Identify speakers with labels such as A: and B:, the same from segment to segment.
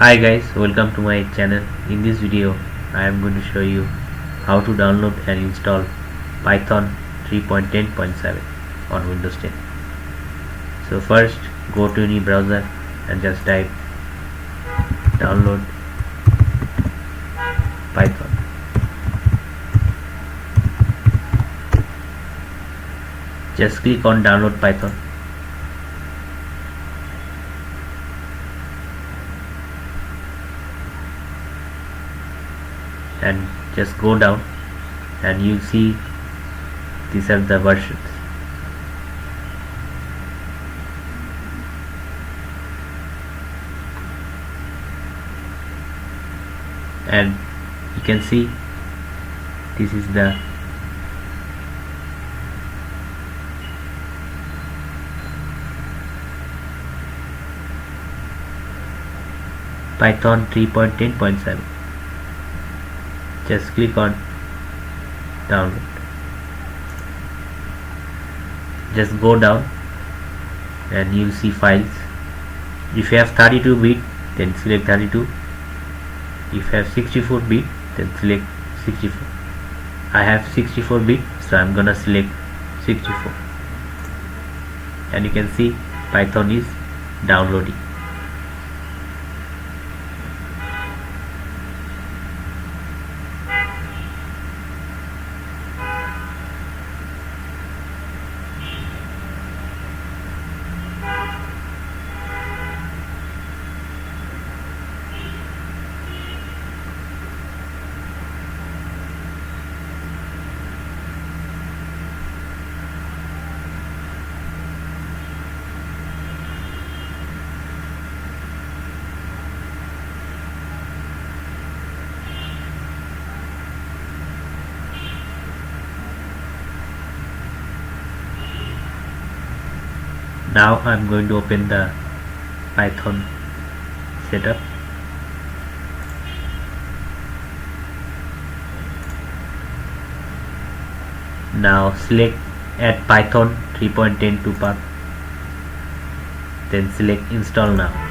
A: Hi guys, welcome to my channel. In this video I am going to show you how to download and install Python 3.10.7 on Windows 10. So first go to any browser and just type download Python. Just click on download Python. And just go down and you'll see these are the versions. And you can see this is the Python 3.10.7. Just click on download. Just go down and you'll see files. If you have 32-bit, then select 32. If you have 64-bit, then select 64. I have 64-bit, so I'm gonna select 64. And you can see Python is downloading. Now I'm going to open the Python setup. Now select add Python 3.10 to path, then select install now.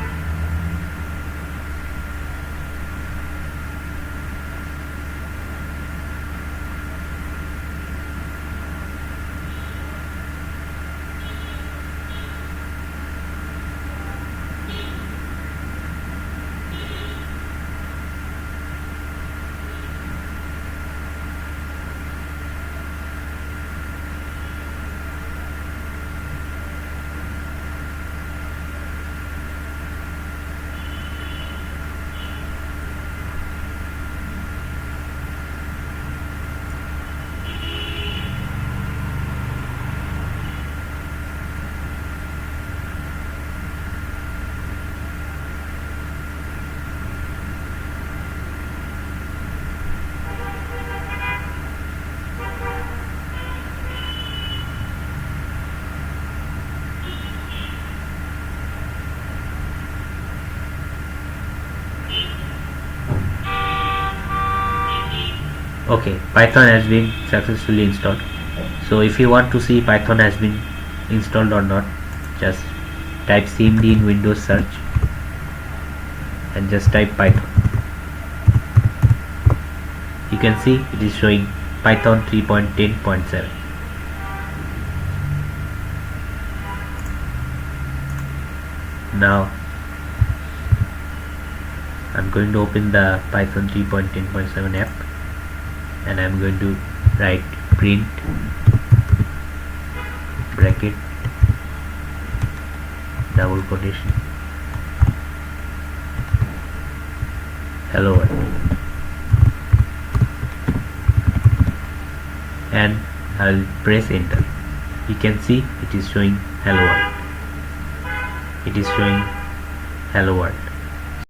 A: Okay, Python has been successfully installed. So if you want to see Python has been installed or not, just type cmd in Windows search and just type Python. You can see it is showing Python 3.10.7. Now I'm going to open the Python 3.10.7 app and I'm going to write print bracket double quotation hello world, and I'll press enter. You can see it is showing hello world. It is showing hello world.